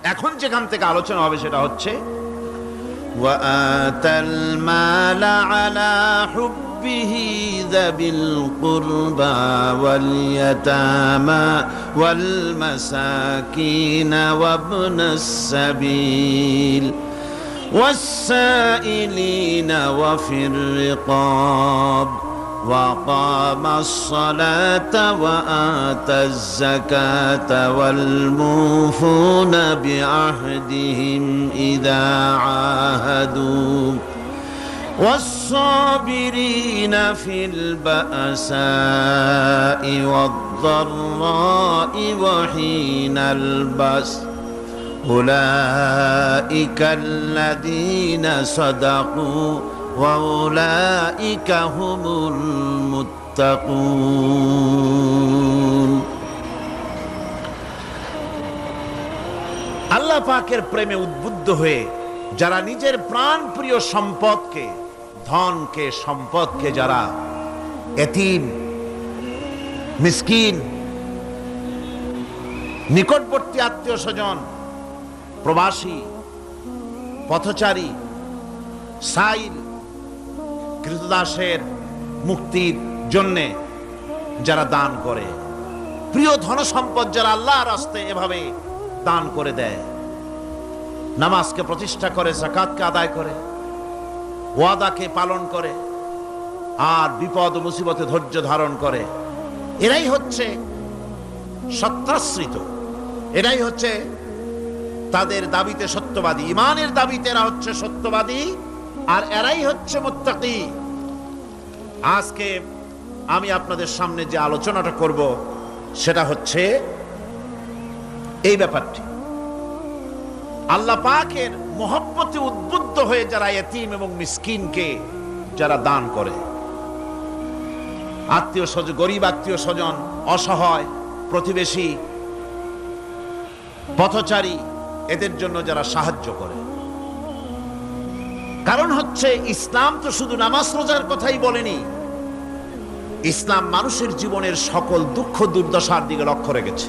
এখন যেখান থেকে আলোচনা হবে সেটা হচ্ছে وَآتَى الْمَالَ عَلَى حُبِّهِ ذَوِي الْقُرْبَى وَالْيَتَامَى وَالْمَسَاكِينَ وَابْنَ السَّبِيلِ وَالسَّائِلِينَ وَفِي الرِّقَابِ وَأَقَامَ الصَّلَاةَ وَآتَى الزَّكَاةَ وَالْمُوفُونَ بِعَهْدِهِمْ إِذَا عَاهَدُوا وَالصَّابِرِينَ فِي الْبَأْسَاءِ وَالضَّرَّاءِ وَحِينَ الْبَأْسِ أُولَئِكَ الَّذِينَ صَدَقُوا وَأُولَئِكَ هُمُ الْمُتَّقُونَ। আল্লাহ পাকের প্রেমে উদ্বুদ্ধ হয়ে যারা নিজের প্রাণ প্রিয় সম্পদকে, ধনকে, সম্পদকে যারা এতিম, মিসকিন, নিকটবর্তী আত্মীয় স্বজন, প্রবাসী, পথচারী, সাইল, কৃতদাসের মুক্তির জন্যে যারা দান করে, প্রিয় ধন সম্পদ যারা আল্লাহর রাস্তায় এভাবে দান করে দেয়, নামাজকে প্রতিষ্ঠা করে, যাকাতকে আদায় করে, ওয়াদাকে পালন করে, আর বিপদ ও মুসিবতে ধৈর্য ধারণ করে, এরাই হচ্ছে সত্যাশ্রিত, এরাই হচ্ছে তাদের দাবিতে সত্যবাদী, ইমানের দাবিতে এরা হচ্ছে সত্যবাদী, আর এরাই হচ্ছে মুত্তাকি। আজকে আমি আপনাদের সামনে যে আলোচনাটা করব সেটা হচ্ছে এই ব্যাপারটি। আল্লাহ পাকের মহব্বতে উদ্বুদ্ধ হয়ে যারা এতিম এবং মিসকিনকে যারা দান করে, আত্মীয় স্বজন, গরিব আত্মীয় স্বজন, অসহায় প্রতিবেশী, পথচারী, এদের জন্য যারা সাহায্য করে। কারণ হচ্ছে ইসলাম তো শুধু নামাজ রোজার কথাই বলেনি, ইসলাম মানুষের জীবনের সকল দুঃখ দুর্দশার দিকে লক্ষ্য রেখেছে।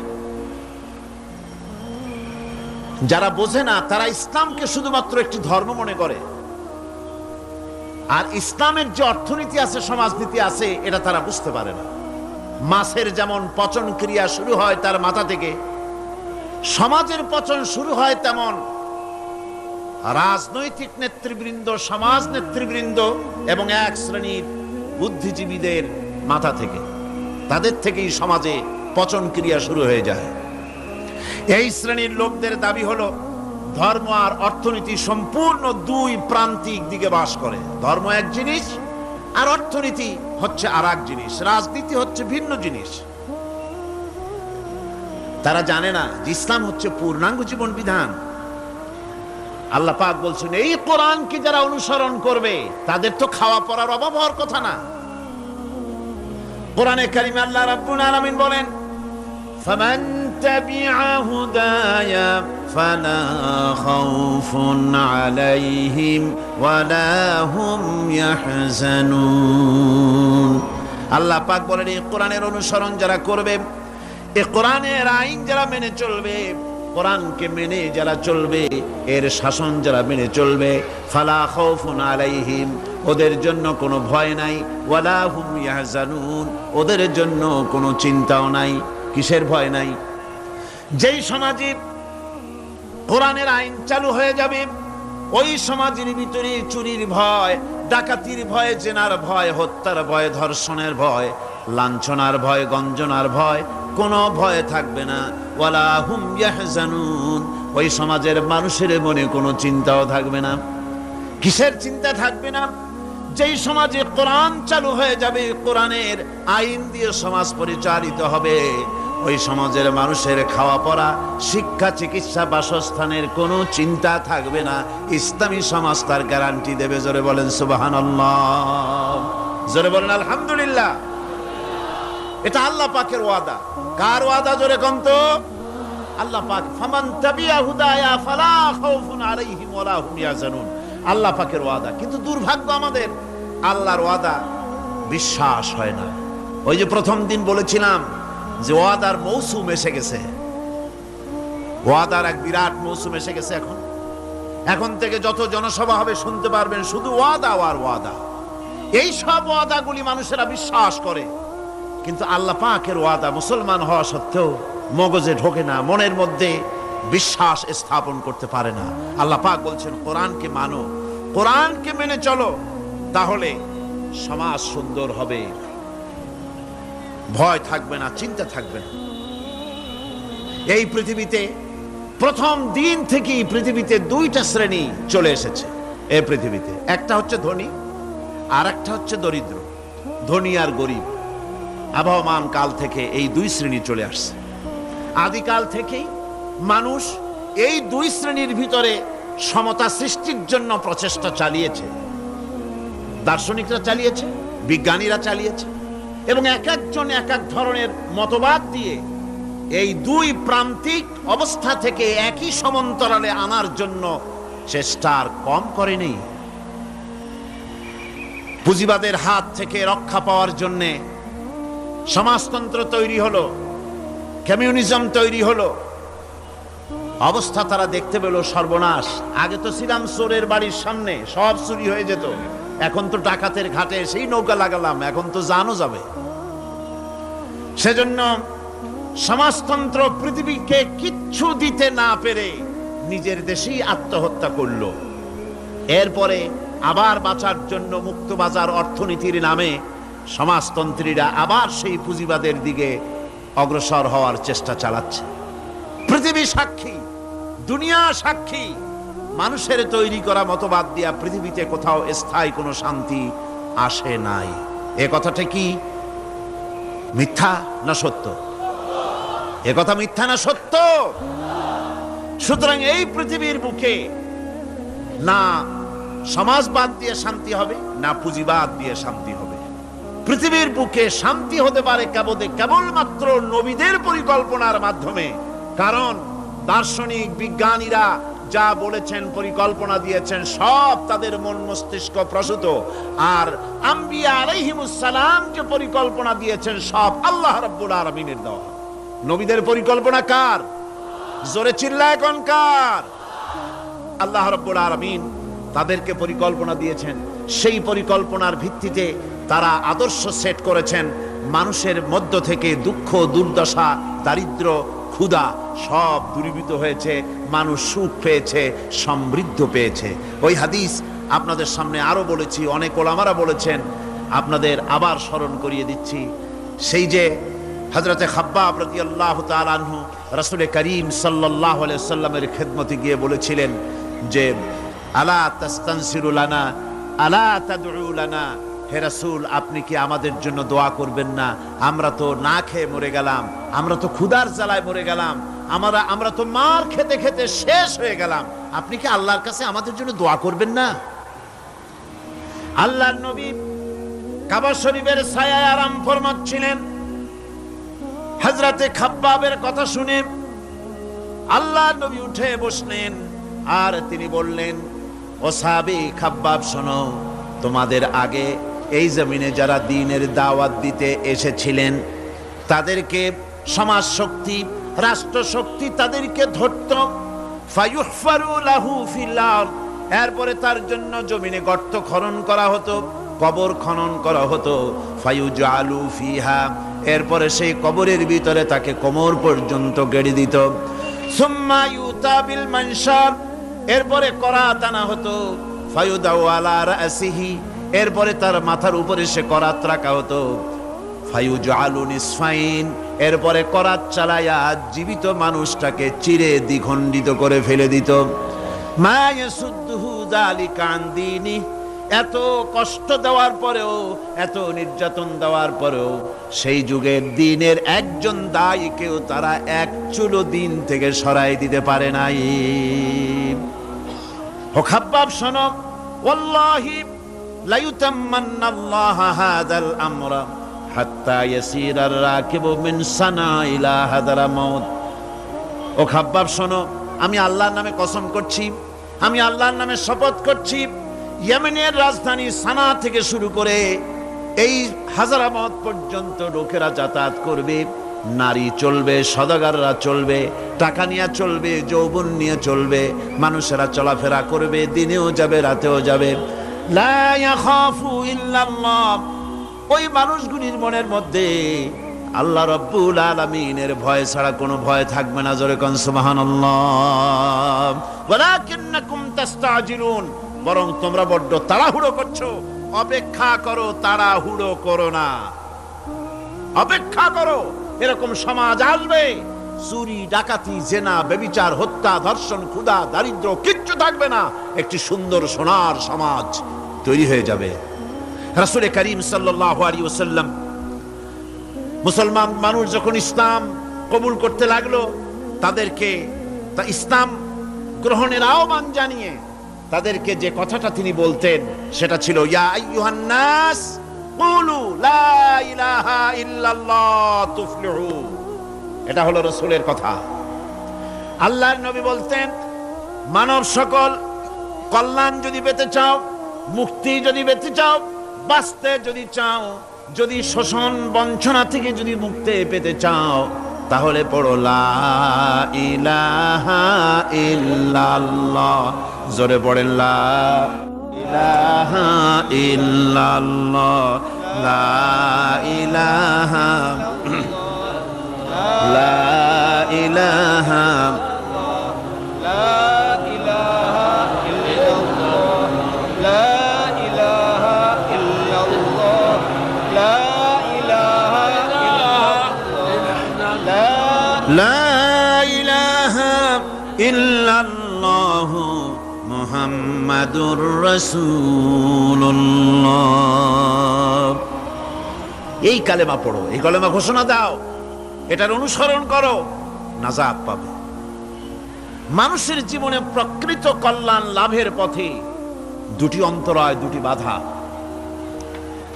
যারা বোঝে না তারা ইসলামকে শুধুমাত্র একটি ধর্ম মনে করে, আর ইসলামের যে অর্থনীতি আছে, সমাজনীতি আছে, এটা তারা বুঝতে পারে না। মাছের যেমন পচন ক্রিয়া শুরু হয় তার মাথা থেকে, সমাজের পচন শুরু হয় তেমন রাজনৈতিক নেতৃবৃন্দ, সমাজ নেতৃবৃন্দ এবং এক শ্রেণীর বুদ্ধিজীবীদের মাথা থেকে, তাদের থেকেই সমাজে পচন ক্রিয়া শুরু হয়ে যায়। এই শ্রেণীর লোকদের দাবি হলো ধর্ম আর অর্থনীতি সম্পূর্ণ দুই প্রান্তিক দিকে বাস করে। ধর্ম এক জিনিস আর অর্থনীতি হচ্ছে আর এক জিনিস, রাজনীতি হচ্ছে ভিন্ন জিনিস। তারা জানে না যে ইসলাম হচ্ছে পূর্ণাঙ্গ জীবন বিধান। আল্লাহ পাক বলছেন এই কোরআনকে যারা অনুসরণ করবে তাদের তো খাওয়া পড়ার অভাব হওয়ার কথা না। কোরআনে কারিমে আল্লাহ রাব্বুল আলামিন বলেন, ফামান তাবিআ হুদায়া ফালা খাউফুন আলাইহিম ওয়ালা হুম ইয়াহজানুন। আল্লাহ পাক বলেন এই কোরআনের অনুসরণ যারা করবে, এই কোরআনের আইন যারা মেনে চলবে, কোরআনকে মেনে যারা চলবে, এর শাসন যারা মেনে চলবে, ফালা খাউফুন আলাইহিম, ওদের জন্য কোনো ভয় নাই, ওয়ালা হুম ইয়াহজানুন, ওদের জন্য কোনো চিন্তাও নাই। কিসের ভয় নাই? যেই সমাজে কোরআনের আইন চালু হয়ে যাবে, ওই সমাজের ভিতরে চুরির ভয়, ডাকাতির ভয়, জেনার ভয়, হত্যার ভয়, ধর্ষণের ভয়, লাঞ্ছনার ভয়, গঞ্জনার ভয়, কোনো ভয় থাকবে না। ওয়ালা হুম ইয়াহজানুন, ওই সমাজের মানুষের মনে কোনো চিন্তাও থাকবে না। কিসের চিন্তা থাকবে না? যেই সমাজে কোরআন চালু হয়ে যাবে, কোরআনের আইন দিয়ে সমাজ পরিচালিত হবে, ওই সমাজের মানুষের খাওয়া পড়া, শিক্ষা, চিকিৎসা, বাসস্থানের কোনো চিন্তা থাকবে না। ইসলামী সমাজ তার গ্যারান্টি দেবে। জোরে বলেন সুবহানাল্লাহ, জোরে বলেন আলহামদুলিল্লাহ। এটা আল্লাহ পাকের ওয়াদা। কার ওয়াদা? জোরে কোন তো? আল্লাহ পাক। ফামান তাবিআ হুদায়া ফালা খাউফুন আলাইহিম ওয়ালা হুম ইয়াহজানুন, আল্লাহ পাকের ওয়াদা। কিন্তু দুর্ভাগ্য আমাদের, আল্লাহর ওয়াদা বিশ্বাস হয় না। ওই যে প্রথম দিন বলেছিলাম যে ওয়াদার মৌসুম এসে গেছে, ওয়াদার এক বিরাট মৌসুম এসে গেছে। এখন থেকে যত জনসভা হবে শুনতে পারবেন শুধু ওয়াদা আর ওয়াদা। এই সব ওয়াদাগুলি মানুষেরা বিশ্বাস করে, কিন্তু আল্লাহ পাকের ওয়াদা মুসলমান হওয়া সত্ত্বেও মগজে ঢোকে না, মনের মধ্যে বিশ্বাস স্থাপন করতে পারে না। আল্লাহ পাক বলছেন কোরআনকে মানো, কোরআনকে মেনে চলো, তাহলে সমাজ সুন্দর হবে, ভয় থাকবে না, চিন্তা থাকবে না। এই পৃথিবীতে প্রথম দিন থেকেই পৃথিবীতে দুইটা শ্রেণী চলে এসেছে। এই পৃথিবীতে একটা হচ্ছে ধনী আর একটা হচ্ছে দরিদ্র। ধনী আর গরিব আবহমান কাল থেকে এই দুই শ্রেণী চলে আসছে। আদিকাল থেকেই মানুষ এই দুই শ্রেণীর ভিতরে সমতা সৃষ্টির জন্য প্রচেষ্টা চালিয়েছে। দার্শনিকরা চালিয়েছে, বিজ্ঞানীরা চালিয়েছে, এবং এক একজন এক এক ধরনের মতবাদ দিয়ে এই দুই প্রান্তিক অবস্থা থেকে একই সমান্তরালে আনার জন্য চেষ্টা আর কম করেনি। পুঁজিবাদের হাত থেকে রক্ষা পাওয়ার জন্যে সমাজতন্ত্র তৈরি হলো, কমিউনিজম তৈরি হলো। অবস্থা তারা দেখতে পেল সর্বনাশ। আগে তো ছিলাম চোরের বাড়ির সামনে, সব চুরি হয়ে যেত, এখন তো ডাকাতের ঘাটে সেই নৌকা লাগালাম, এখন তো জানও যাবে। সেজন্য সমাজতন্ত্র পৃথিবীকে কিচ্ছু দিতে না পেরে নিজের দেশেই আত্মহত্যা করলো। এরপরে আবার বাঁচার জন্য মুক্তবাজার অর্থনীতির নামে সমাজতন্ত্রীরা আবার সেই পুঁজিবাদের দিকে অগ্রসর হওয়ার চেষ্টা চালাচ্ছে। পৃথিবী সাক্ষী, দুনিয়া সাক্ষী, মানুষের তৈরি করা মতবাদ দিয়া পৃথিবীতে কোথাও স্থায়ী কোনো শান্তি আসে নাই। এ কথাটা কি মিথ্যা না সত্য? এ কথা মিথ্যা না সত্য? সুতরাং এই পৃথিবীর বুকে না সমাজবাদ দিয়ে শান্তি হবে, না পুঁজিবাদ দিয়ে শান্তি হবে। পৃথিবীর বুকে শান্তি হতে পারে কেবলমাত্র নবীদের পরিকল্পনার মাধ্যমে। কারণ দার্শনিক বিজ্ঞানীরা যা বলেছেন, পরিকল্পনা দিয়েছেন, সব তাদের মন মস্তিষ্ক প্রসূত। আর আম্বিয়া আলাইহিমুস সালাম যে পরিকল্পনা দিয়েছেন, সব আল্লাহ রাব্বুল আলামিনের দেওয়া। নবীদের পরিকল্পনা কার? জোরে চিল্লায় কোন কার? আল্লাহ রাব্বুল আলামিন তাদেরকে পরিকল্পনা দিয়েছেন। সেই পরিকল্পনার ভিত্তিতে তারা আদর্শ সেট করেছেন। মানুষের মধ্য থেকে দুঃখ, দুর্দশা, দারিদ্র, ক্ষুধা সব দূরীভূত হয়েছে, মানুষ সুখ পেয়েছে, সমৃদ্ধ পেয়েছে। ওই হাদিস আপনাদের সামনে আরো বলেছি, অনেক ওলামারা বলেছেন, আপনাদের আবার স্মরণ করিয়ে দিচ্ছি। সেই যে হযরতে খাব্বাব রাদিয়াল্লাহু তাআলা আনহু রাসূল করিম সাল্লাল্লাহু আলাইহি ওয়াসাল্লামের খেদমতে গিয়ে বলেছিলেন যে আলা তাস্তানসিরু লানা আলা তাদউ লানা, হে রাসূল আপনি কি আমাদের জন্য দোয়া করবেন না? আমরা তো না খেয়ে মরে গেলাম, আমরা তো ক্ষুধার জ্বালায় মরে গেলাম, আমরা তো মার খেতে খেতে শেষ হয়ে গেলাম, আপনি কি আল্লাহর কাছে আমাদের জন্য দোয়া করবেন না? আল্লাহর নবী কাবা শরীফের ছায়ায় আরাম ফরমাচ্ছিলেন। হযরতে খাব্বাবের কথা শুনে আল্লাহর নবী উঠে বসলেন আর তিনি বললেন, ও সাহাবী খাব্বাব শোনো, তোমাদের আগে এই জমিনে যারা দ্বীনের দাওয়াত দিতে এসেছিলেন তাদেরকে সমাজ শক্তি, রাষ্ট্র শক্তি তাদেরকে ধরত। ফায়ুহফারু লাহু ফিল আরদ, এরপরে তার জন্য জমিনে গর্ত খনন করা হতো, কবর খনন করা হতো। ফায়ুজআলু ফিহা, এরপরে সেই কবরের ভিতরে তাকে কোমর পর্যন্ত গেড়ে দিত। সুম্মা ইউতা বিল মানশার, এরপরে করাত আনা হতো। ফায়ুদাউ আলা রাসিহি, এরপরে তার মাথার উপরে সে করাত রাখা হতো। ফায়ুজআলু নিসফাইন, এরপরে করাত চালায়া জীবিত মানুষটাকে চিরে দ্বিখণ্ডিত করে ফেলে দিত। মা ইয়াসুদ্দুহু যালিকা আন দীনি, এত কষ্ট দেওয়ার পরেও, এত নির্যাতন দেওয়ার পরেও সেই যুগের দ্বীনের একজন দায়ীকেও তারা এক চুলো দ্বীন থেকে সরাই দিতে পারে নাই। ও খাব্বাব শোনো, ওয়াল্লাহি লা ইউতাম্মান্নাল্লাহু হাযাল আমরা হাত্তা ইয়াসিরার রাকিবু মিন সানা ইলা হাদারামাউত। ও খাব্বাব শোনো, আমি আল্লাহর নামে কসম করছি, আমি আল্লাহর নামে শপথ করছি, ইয়েমেনের রাজধানী সানা থেকে শুরু করে এই হাজারামাউত পর্যন্ত লোকেরা যাতায়াত করবে। নারী চলবে, সওদাগররা চলবে, টাকা নিয়ে চলবে, যৌবন নিয়ে চলবে, মানুষেরা চলাফেরা করবে, দিনেও যাবে রাতেও যাবে। লা ইয়াখাফু ইল্লাল্লাহ, ওই মানুষগুলির মনের মধ্যে আল্লাহ রাব্বুল আলামিনের ভয় ছাড়া কোনো ভয় থাকবে না। জোরে কোন সুবহানাল্লাহ। ওয়ালাকিন্নাকুম তাস্তাজিলুন, বরং তোমরা বড্ড তাড়াহুড়ো করছো। অপেক্ষা করো, তাড়াহুড়ো করো না, অপেক্ষা করো। এরকম সমাজ আসবে, চুরি, ডাকাতি, জেনা, ব্যভিচার, হত্যা, ধর্ষণ, ক্ষুধা, দারিদ্র কিচ্ছু থাকবে না। একটি সুন্দর সোনার সমাজ তৈরি হয়ে যাবে। রাসূল করিম সাল্লাল্লাহু আলাইহি ওয়াসাল্লাম মুসলমান মানুষ যখন ইসলাম কবুল করতে লাগলো, তাদেরকে ইসলাম গ্রহণের আহ্বান জানিয়ে তাদেরকে যে কথাটা তিনি বলতেন সেটা ছিল, ইয়া আইয়ুহান নাস কুলু লা ইলাহা ইল্লাল্লাহ তুফলিহু। এটা হলো রাসূলের কথা। আল্লাহর নবী বলতেন, মানব সকল কল্যাণ যদি পেতে চাও, মুক্তি যদি পেতে চাও, বাঁচতে যদি চাও, যদি শোষণ বঞ্চনা থেকে যদি মুক্তি পেতে চাও, তাহলে পড়ো লা ইলাহা ইল্লাল্লাহ। জোরে পড়েন লা ইলাহা ইল্লাল্লাহ, লা ইলাহা, লা ইলাহা, লা ইলাহা ইল্লাল্লাহ, লা ইলাহা ইল্লাল্লাহ, লা ইলাহা ইল্লাল্লাহ, লা ইলাহা ইল্লাল্লাহ মুহাম্মাদুর রাসূলুল্লাহ। এই কালেমা পড়ো, এই কালেমা ঘোষণা দাও, এটার অনুসরণ করো, নাজাত পাবে। মানুষের জীবনে প্রকৃত কল্যাণ লাভের পথে দুটি অন্তরায়, দুটি বাধা।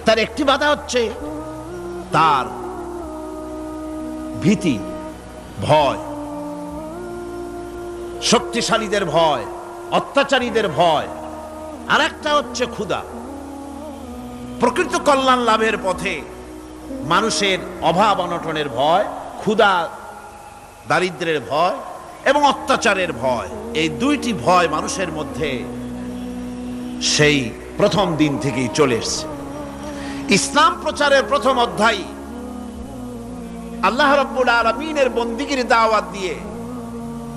তার একটি বাধা হচ্ছে তার ভীতি, ভয়, শক্তিশালীদের ভয়, অত্যাচারীদের ভয়। আর একটা হচ্ছে ক্ষুধা। প্রকৃত কল্যাণ লাভের পথে মানুষের অভাব অনটনের ভয়, ক্ষুধা দারিদ্র্যের ভয় এবং অত্যাচারের ভয়, এই দুইটি ভয় মানুষের মধ্যে সেই প্রথম দিন থেকেই চলে এসেছে। ইসলাম প্রচারের প্রথম অধ্যায় আল্লাহ রাব্বুল আলামিনের বন্দিগির দাওয়াত দিয়ে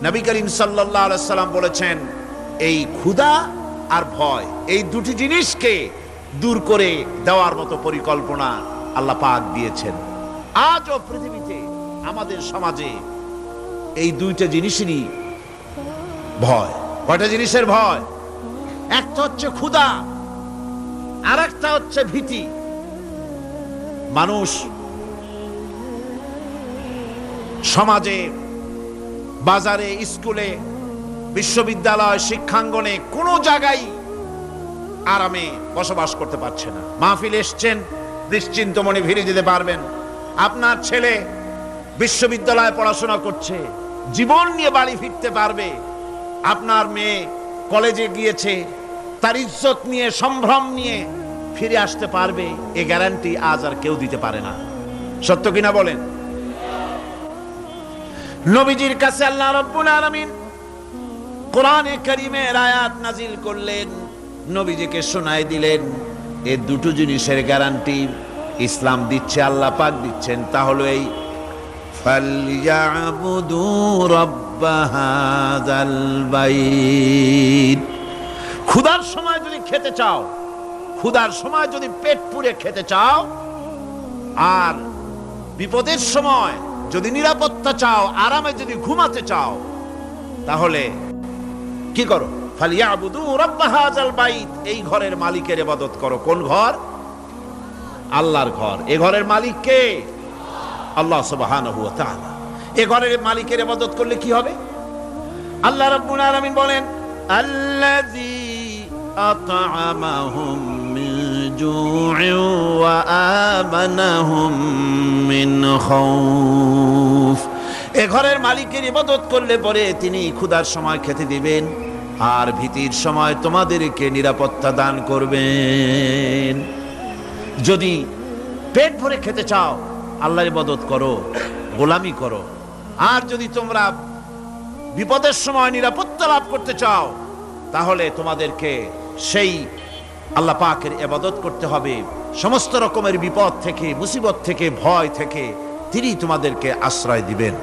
নবী করিম সাল্লাল্লাহু আলাইহি সাল্লাম বলেছেন, এই ক্ষুধা আর ভয়, এই দুটি জিনিসকে দূর করে দেওয়ার মতো পরিকল্পনা আল্লাহ পাক দিয়েছেন। আজও পৃথিবীতে আমাদের সমাজে এই দুইটা জিনিসেরই ভয়। কয়টা জিনিসের ভয়? একটা হচ্ছে ক্ষুধা, আর একটা হচ্ছে ভীতি। মানুষ সমাজে, বাজারে, স্কুলে, বিশ্ববিদ্যালয়, শিক্ষাঙ্গনে কোনো জায়গায় আরামে বসবাস করতে পারছে না। মাহফিল এসছেন, নিশ্চিন্ত মনে ফিরে যেতে পারবেন। আপনার ছেলে বিশ্ববিদ্যালয়ে পড়াশোনা করছে, জীবন নিয়ে বাড়ি ফিরতে পারবে। আপনার মেয়ে কলেজে গিয়েছে, তার ইজ্জত নিয়ে, সম্ভ্রম নিয়ে ফিরে আসতে পারবে, এ গ্যারান্টি আজ আর কেউ দিতে পারে না। সত্য কিনা বলেন? নবীজির কাছে আল্লাহ রাব্বুল আলামিন কোরআনে কারীমের আয়াত নাজিল করলেন, নবীজিকে শোনায় দিলেন। এই দুটো জিনিসের গ্যারান্টি ইসলাম দিচ্ছে, আল্লাহ পাক দিচ্ছেন। তা হলো এই, ফালইয়াবুদু রাব্ব হাযাল বাইত। ক্ষুধার সময় যদি খেতে চাও, ক্ষুধার সময় যদি পেট পুরে খেতে চাও, আর বিপদের সময় যদি নিরাপত্তা চাও, আরামে যদি ঘুমাতে চাও, তাহলে কি করো? ফালইয়াবুদু রাব্ব হাযাল বাইত। এই ঘরের মালিকের ইবাদত করো। কোন ঘর? আল্লাহর ঘর। এ ঘরের মালিক কে? আল্লাহ সুবহানাহু ওয়া তাআলা। এ ঘরের মালিকের ইবাদত করলে কি হবে? আল্লাহ রাব্বুল আলামিন বলেন, আল্লাযী আত'আমাহুম মিন জু'ইন ওয়া আমানাহুম মিন খাউফ। এ ঘরের মালিকের ইবাদত করলে পরে তিনি ক্ষুধার সময় খেতে দিবেন, আর ভীতির সময় তোমাদেরকে নিরাপত্তা দান করবেন। যদি পেট ভরে খেতে চাও, আল্লাহর ইবাদত করো, গোলামি করো। আর যদি তোমরা বিপদের সময় নিরাপত্তা লাভ করতে চাও, তাহলে তোমাদেরকে সেই আল্লাহ পাকের ইবাদত করতে হবে। সমস্ত রকমের বিপদ থেকে, মুসিবত থেকে, ভয় থেকে তিনি তোমাদেরকে আশ্রয় দিবেন।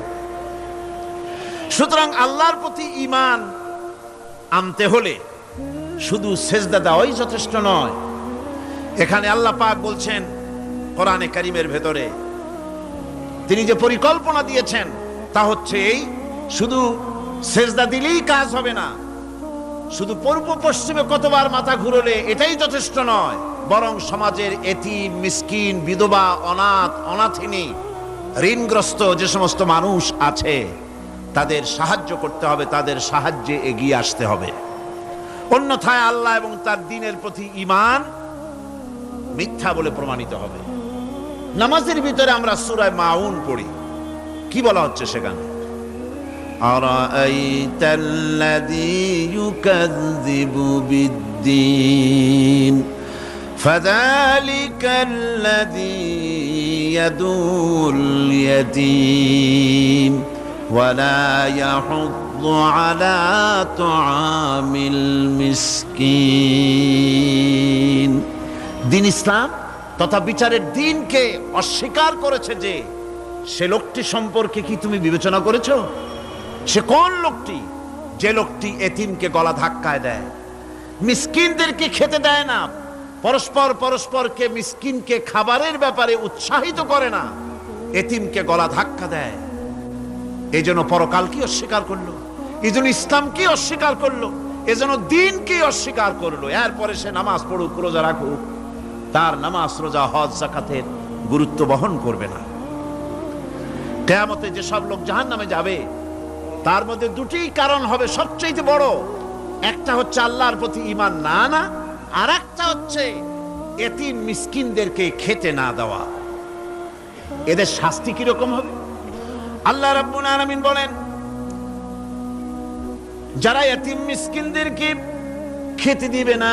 সুতরাং আল্লাহর প্রতি ঈমান আনতে হলে শুধু সেজদা দেওয়াই যথেষ্ট নয়। এখানে আল্লাহ পাক বলছেন কোরআনে কারীমের ভেতরে, তিনি যে পরিকল্পনা দিয়েছেন তা হচ্ছে এই, শুধু সেজদা দিলেই কাজ হবে না, শুধু পূর্ব পশ্চিমে কতবার মাথা ঘুরলে এটাই যথেষ্ট নয়, বরং সমাজের এতিম, মিসকিন, বিধবা, অনাথ, অনাথিনী, ঋণগ্রস্ত যে সমস্ত মানুষ আছে তাদের সাহায্য করতে হবে, তাদের সাহায্যে এগিয়ে আসতে হবে। অন্যথায় আল্লাহ এবং তার দ্বীনের প্রতি ঈমান মিথ্যা বলে প্রমাণিত হবে। নামাজের ভিতরে আমরা সূরা মাউন পড়ি, কি বলা হচ্ছে সেখানে? আরাআইতাল্লাযী ইউকাযযিবু বিদ্দীন ফাযালিকাল্লাযী ইয়াদুল ইয়াতীম ওয়া লা ইয়াহুদ্দু আলা তুআমিল মিসকিন। দ্বীন ইসলাম তথা বিচারের দ্বীনকে অস্বীকার করেছে যে সে লোকটি সম্পর্কে কি তুমি বিবেচনা করেছো? সে কোন লোকটি? যে লোকটি এতিমকে গলা ধাক্কায় দেয়, মিসকিনদেরকে খেতে দেয় না, পরস্পরকে মিসকিনকে খাবারের ব্যাপারে উৎসাহিত করে না, এতিমকে গলা ধাক্কা দেয়। এই জন্য পরকালকে অস্বীকার করলো, এই জন্য ইসলামকে অস্বীকার করলো, এই জন্য দ্বীনকে অস্বীকার করলো। এরপরে সে নামাজ পড়ুক, রোজা রাখুক, তার নামাজ, রোজা, হজ, যাকাতের গুরুত্ব বহন করবে না। কিয়ামতে যেসব লোক জাহান্নামে যাবে তার মধ্যে দুটি কারণ হবে সবচেয়ে বড়। একটা হচ্ছে আল্লাহর প্রতি ঈমান না আনা, আর একটা হচ্ছে এতিম মিসকিনদেরকে খেতে না দেওয়া। এদের শাস্তি কি রকম হবে? আল্লাহ রাব্বুল আলামিন বলেন, যারা এতিম মিসকিনদেরকে খেতে দিবে না,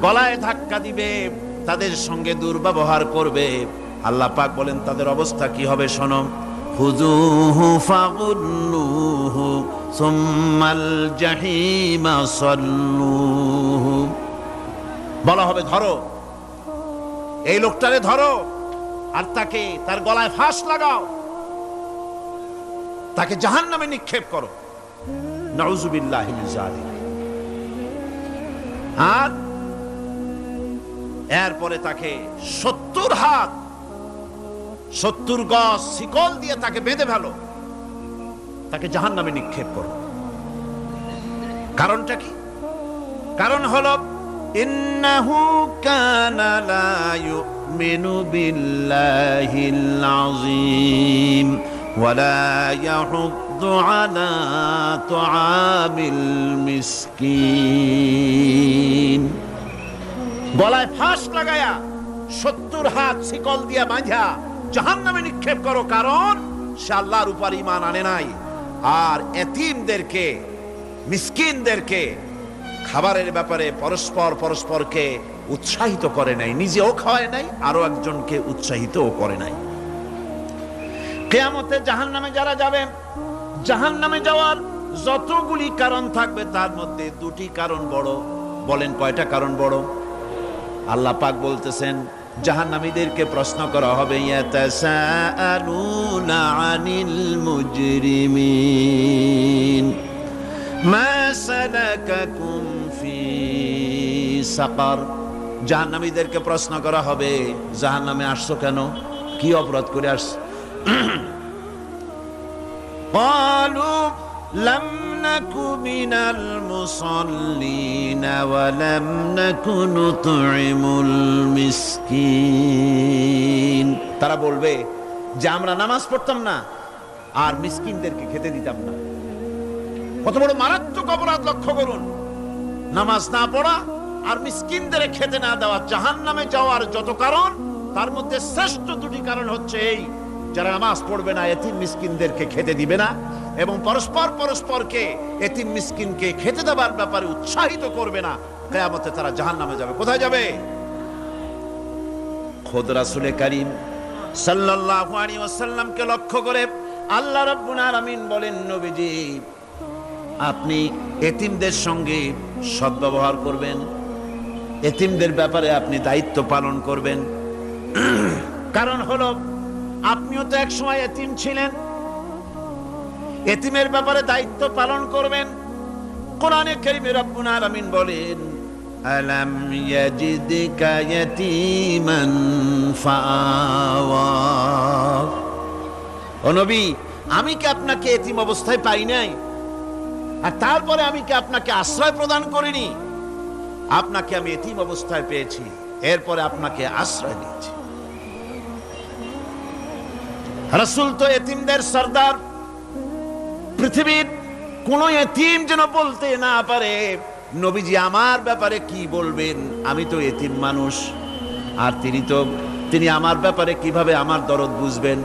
গলায় ধাক্কা দিবে, তাদের সঙ্গে দুর্ব্যবহার করবে, আল্লাহ পাক বলেন তাদের অবস্থা কি হবে শোনো। খুযূহু ফাগুল্লুহু সুম্মাল জাহিমা সাল্লুহু। বলা হবে ধরো এই লোকটারে, ধরো আর তাকে, তার গলায় ফাঁস লাগাও, তাকে জাহান্নামে নিক্ষেপ করো। নাউযুবিল্লাহি মিন যালিক। আর এরপরে তাকে 70 হাত 70 গজ শিকল দিয়ে তাকে বেঁধে ফেলো, তাকে জাহান্নামে নিক্ষেপ করো। কারণটা কি? কারণ হলো ইন্নাহু কানা লা ইউমিনু বিল্লাহিল আযীম ওয়া লা ইয়াহুদ্দু আলা তুআমিল মিসকিন। গলায় ফাঁস লাগায়া 70 হাত শিকল দিয়া বাঁধা জাহান্নামে নিক্ষেপ করো, কারণ সে আল্লাহর উপর ঈমান আনে নাই, আর এতিমদেরকে, মিসকিনদেরকে খাবারের ব্যাপারে পরস্পরকে উৎসাহিত করে নাই, নিজেও খাওয়ায় নাই, আরো একজনকে উৎসাহিতও করে নাই। কিয়ামতে জাহান্নামে যারা যাবে, জাহান্নামে যাওয়ার যতগুলি কারণ থাকবে তার মধ্যে দুটি কারণ বড়। বলেন কয়টা কারণ বড়? আল্লাহ পাক বলতেছেন জাহান্নামীদেরকে প্রশ্ন করা হবে, ইয়াতাসাআলুনা আনিল মুজরিমিন মা সালাকাকুম ফি সাকার। জাহান্নামীদেরকে প্রশ্ন করা হবে, জাহান্নামে আসছো কেন, কি অপরাধ করে আসছো? ক্বালু লাম নাকু মিনাল মুসাল্লিন ওয়া লাম নাকু নুতঈমুল মিসকিন। তারা বলবে যে আমরা নামাজ পড়তাম না আর মিসকিনদেরকে খেতে দিতাম না। কত বড় মারাত্মক অপরাধ লক্ষ্য করুন। নামাজ না পড়া আর মিসকিনদের খেতে না দেওয়া জাহান্নামে যাওয়ার যত কারণ, তার মধ্যে শ্রেষ্ঠ দুটি কারণ হচ্ছে এই, যারা নামাজ পড়বে না, এতিম মিসকিনদেরকে খেতে দিবে না, এবং পরস্পরকে এতিম মিসকিনকে খেতে দেওয়ার ব্যাপারে উৎসাহিত করবে না, কিয়ামতে তারা জাহান্নামে যাবে। কোথায় যাবে? খোদ রাসূলে কারীম সাল্লাল্লাহু আলাইহি ওয়াসাল্লামকে লক্ষ্য করে আল্লাহ রাব্বুল আলামিন বলেন, নবীজি আপনি এতিমদের সঙ্গে সদ্ব্যবহার করবেন, এতিমদের ব্যাপারে আপনি দায়িত্ব পালন করবেন। কারণ হলো আপনিও তো এক সময় এতিম ছিলেন, এতিমের ব্যাপারে দায়িত্ব পালন করবেন। কোরআনে কারীমে রব্বুল আলামিন বলেন, আলাম ইয়াজিদকা ইয়াতীমান ফাআওয়া। ও নবী, আমি কি আপনাকে এতিম অবস্থায় পাই নাই? আর তারপরে আমি কি আপনাকে আশ্রয় প্রদান করিনি? আপনাকে আমি এতিম অবস্থায় পেয়েছি, এরপরে আপনাকে আশ্রয় দিয়েছি। রাসূল তো এতিমদের সরদার। পৃথিবীর কোন এতিম যেন বলতে না পারে নবীজি আমার ব্যাপারে কি বলবেন, আমি তো এতিম মানুষ, আর তিনি আমার ব্যাপারে কিভাবে আমার দরদ বুঝবেন।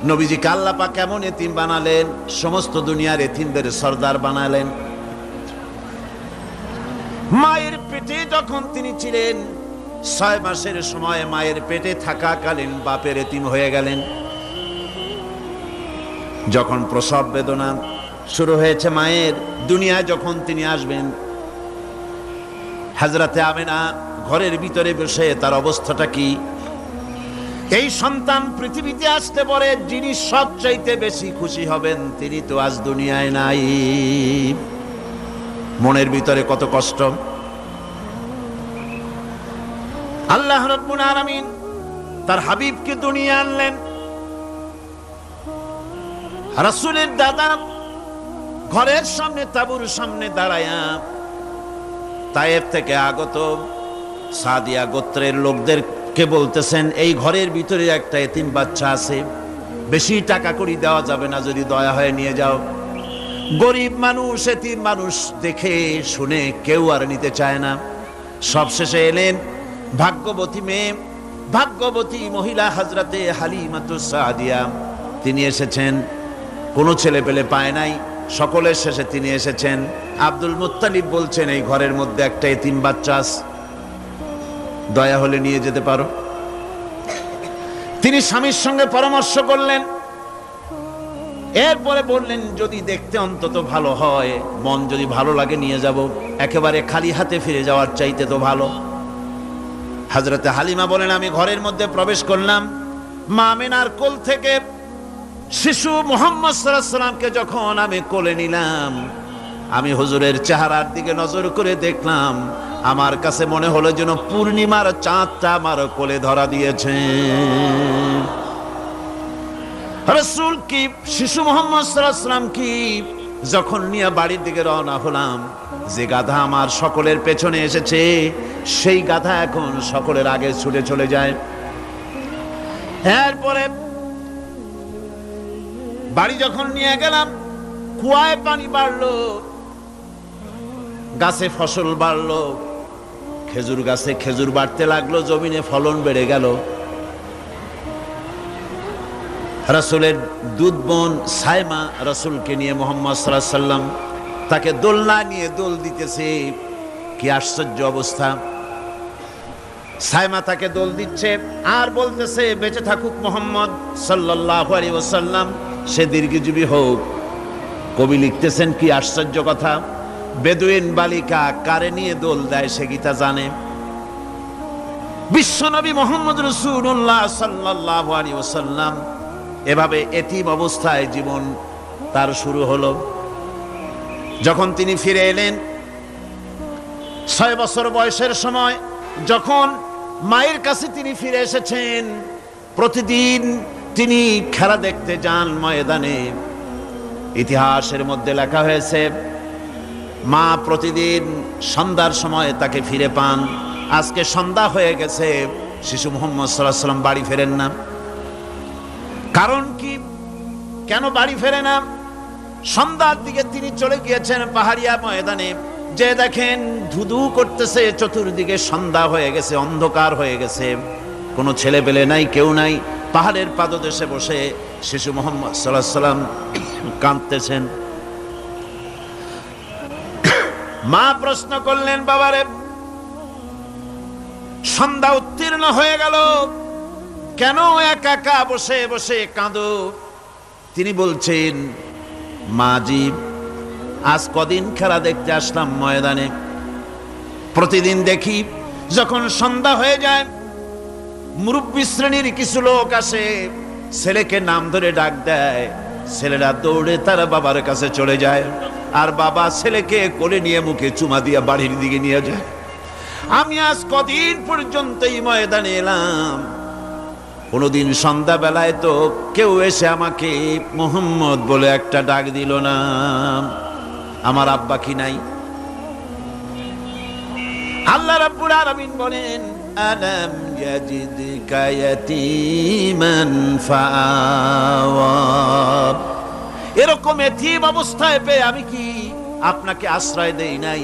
নবীজিকে আল্লাহ পাক কেমন এতিম বানালেন, সমস্ত দুনিয়ার এতিমদের সরদার বানালেন। মায়ের পেটে যখন তিনি ছিলেন, 6 মাসের সময় মায়ের পেটে থাকাকালীন বাপের এতিম হয়ে গেলেন। যখন প্রসব বেদনা শুরু হয়েছে মায়ের, দুনিয়ায় যখন তিনি আসবেন, হযরতে আমেনা ঘরের ভিতরে বসে তার অবস্থাটা কি? এই সন্তান পৃথিবীতে আসতে পরে যিনি সবচাইতে বেশি খুশি হবেন তিনি তো আজ দুনিয়ায় নাই। মনের ভিতরে কত কষ্ট। আল্লাহ রাব্বুল আলামিন তার হাবিবকে দুনিয়া আনলেন। রাসূলের দাদা ঘরের সামনে তাঁবুর সামনে দাঁড়ায়া তায়েফ থেকে আগত সাদিয়া গোত্রের লোকদেরকে বলতেছেন, এই ঘরের ভিতরে একটা এতিম বাচ্চা আছে, বেশি টাকা করি দেওয়া যাবে না, যদি দয়া হয়ে নিয়ে যাও। গরিব মানুষ, এতিম মানুষ দেখে শুনে কেউ আর নিতে চায় না। সবশেষে এলেন ভাগ্যবতী মেয়ে, ভাগ্যবতী মহিলা হযরতে হালিমাতুস সাদিয়া। তিনি এসেছেন, কোনো ছেলে পেলে পায় নাই, সকলের শেষে তিনি এসেছেন। আব্দুল মুত্তালিব বলছেন, এই ঘরের মধ্যে একটা এতিম বাচ্চা আছে, দয়া হলে নিয়ে যেতে পারো। তিনি স্বামীর সঙ্গে পরামর্শ করলেন, এরপরে বললেন, যদি দেখতে অন্তত ভালো হয়, মন যদি ভালো লাগে নিয়ে যাব, একেবারে খালি হাতে ফিরে যাওয়ার চাইতে তো ভালো। হযরতে হালিমা বলেন, আমি ঘরের মধ্যে প্রবেশ করলাম, মা আমেনার কোল থেকে শিশু মুহাম্মদ সাল্লাল্লাহু আলাইহি সাল্লামকে যখন আমি কোলে নিলাম, আমি হুজুরের চেহারার দিকে নজর করে দেখলাম, আমার কাছে মনে হলো যেন পূর্ণিমার চাঁদটা আমার কোলে ধরা দিয়েছে। রাসূল কি শিশু মুহাম্মদ সাল্লাল্লাহু আলাইহি সাল্লাম কি যখন নিয়ে বাড়ির দিকে রওনা হলাম, যে গাধা আমার সকলের পেছনে এসেছে, সেই গাধা এখন সকলের আগে ছুটে চলে যায়। এরপরে বাড়ি যখন নিয়ে গেলাম, কুয়ায় পানি বাড়লো, গাছে ফসল বাড়লো, খেজুর গাছে খেজুর বাড়তে লাগলো, জমিনে ফলন বেড়ে গেল। রাসূলের দুধ বোন সাইমা রাসূলকে নিয়ে মুহাম্মদ সাল্লাল্লাহু আলাইহি সাল্লাম তাকে দোলনা নিয়ে দোল দিতেছে। কি আশ্চর্য অবস্থা! সাইমা তাকে দোল দিচ্ছে আর বলতেছে, বেঁচে থাকুক মুহাম্মদ সাল্লাল্লাহু আলাইহি ওয়াসাল্লাম, সে দীর্ঘজীবী হোক। কবি লিখতেছেন, কি আশ্চর্য কথা! বেদুইন বালিকা কারে নিয়ে দোল দেয় সে গীতা জানে। বিশ্বনবী মুহাম্মদ রাসূলুল্লাহ সাল্লাল্লাহু আলাইহি ওয়াসাল্লাম এভাবে এতিম অবস্থায় জীবন তার শুরু হলো। যখন তিনি ফিরে এলেন 6 বছর বয়সের সময়, যখন মায়ের কাছে তিনি ফিরে এসেছেন, প্রতিদিন তিনি খেলা দেখতে যান ময়দানে। ইতিহাসের মধ্যে লেখা হয়েছে, মা প্রতিদিন সন্ধ্যার সময় তাকে ফিরে পান। আজকে সন্ধ্যা হয়ে গেছে, শিশু মুহাম্মদ সাল্লাল্লাহু আলাইহি সাল্লাম বাড়ি ফেরেন না। কারণ কি, কেন বাড়ি ফেরে না? সন্ধ্যার দিকে তিনি চলে গিয়েছেন পাহাড়িয়া ময়দানে, যে দেখেন ধুধু করতেছে চতুর্দিকে, সন্ধ্যা হয়ে গেছে, অন্ধকার হয়ে গেছে, কোনো ছেলে পেলে নাই, কেউ নাই। পাহাড়ের পাদদেশে বসে শিশু মুহাম্মদ সাল্লাল্লাহু আলাইহি সাল্লাম কাঁদতেছেন। মা প্রশ্ন করলেন, বাবারে সন্ধ্যা উত্তীর্ণ হয়ে গেল, কেন একা একা বসে বসে কাঁদো? তিনি বলছেন, মাজি, আজ কদিন খেলা দেখতে আসলাম ময়দানে। প্রতিদিন দেখি যখন সন্ধ্যা হয়ে যায়, মুরব্বী শ্রেণীর কিছু লোক আসে, ছেলেকে নাম ধরে ডাক দেয়, ছেলেরা দৌড়ে তার বাবার কাছে চলে যায়, আর বাবা ছেলেকে কোলে নিয়ে মুখে চুমা দিয়ে বাড়ির দিকে নিয়ে যায়। আমি আজ কদিন পর্যন্ত এই ময়দানে এলাম, কোনোদিন সন্ধ্যাবেলায় তো কেউ এসে আমাকে মোহাম্মদ বলে একটা ডাক দিল না। আমার আব্বা কি নাই? আল্লাহ রাব্বুল আলামিন বলেন, আলাম ইয়াজিদকা ইয়াতীমান ফাআওয়া। এরকম এতিম অবস্থায় পেয়ে আমি কি আপনাকে আশ্রয় দেই নাই?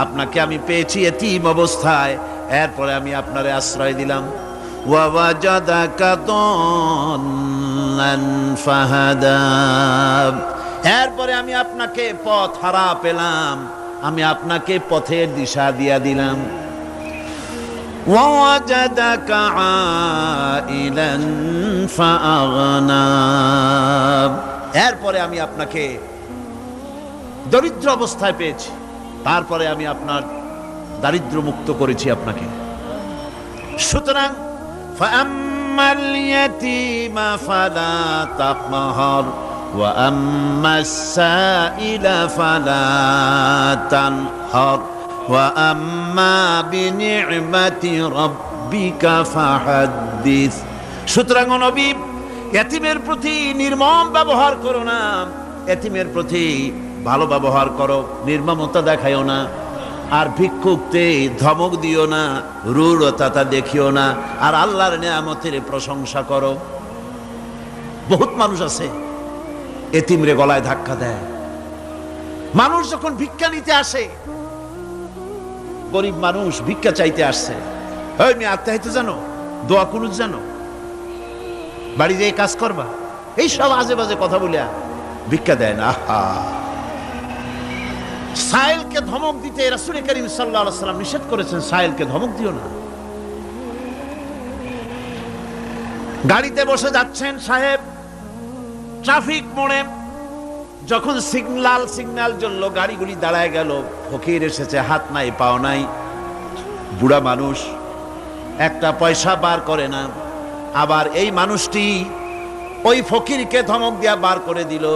আপনাকে আমি পেয়েছি এতিম অবস্থায়, এরপরে আমি আপনারে আশ্রয় দিলাম। ওয়া ওয়াজাদাকা দাল্লান ফাহাদা। এরপরে আমি আপনাকে পথ হারা পেলাম, আমি আপনাকে পথের দিশা দিয়া দিলাম। ওয়া ওয়াজাদাকা আইলান ফাআগনা। এরপরে আমি আপনাকে দরিদ্র অবস্থায় পেয়েছি, তারপরে আমি আপনার দারিদ্র মুক্ত করেছি আপনাকে। সুতরাং ফাআম্মাল ইয়াতীমা ফালা তাকহার ওয়া আম্মাস সাইলা ফালা তানহার ওয়া আম্মা বিনি'মাতি রাব্বিকা ফাহাদ্দিস। সুতরাং নবী, এতিমের প্রতি নির্মম ব্যবহার করো না, এতিমের প্রতি ভালো ব্যবহার করো, নির্মমতা দেখাইও না। আর ভিক্ষুককে ধমক দিও না, রূঢ়তা দেখিও না, আর আল্লাহর নিয়ামতের প্রশংসা করো। বহুত মানুষ আছে এতিমরে গলায় ধাক্কা দেয়। মানুষ যখন ভিক্ষা নিতে আসে, গরিব মানুষ ভিক্ষা চাইতে আসছে, ওই মেয়ে আত্মাহিত জানো, দোয়া কুনুত জানো, বাড়ি যেয়ে কাজ করবা, এই সব আজে বাজে কথা বলিয়া ভিক্ষা দেয় না। সাইলকে ধমক দিতে রাসূল করিম সাল্লাল্লাহু আলাইহি ওয়াসাল্লাম নিষেধ করেছেন, সাইলকে ধমক দিও না। গাড়িতে বসে যাচ্ছেন সাহেব, ট্রাফিক মোড়ে যখন সিগন্যাল জ্বলল, গাড়িগুলি দাঁড়ায় গেল, ফকির এসেছে, হাত নাই পাও নাই, বুড়া মানুষ, একটা পয়সা বার করে না। আবার এই মানুষটি ওই ফকিরকে ধমক দিয়া বার করে দিল।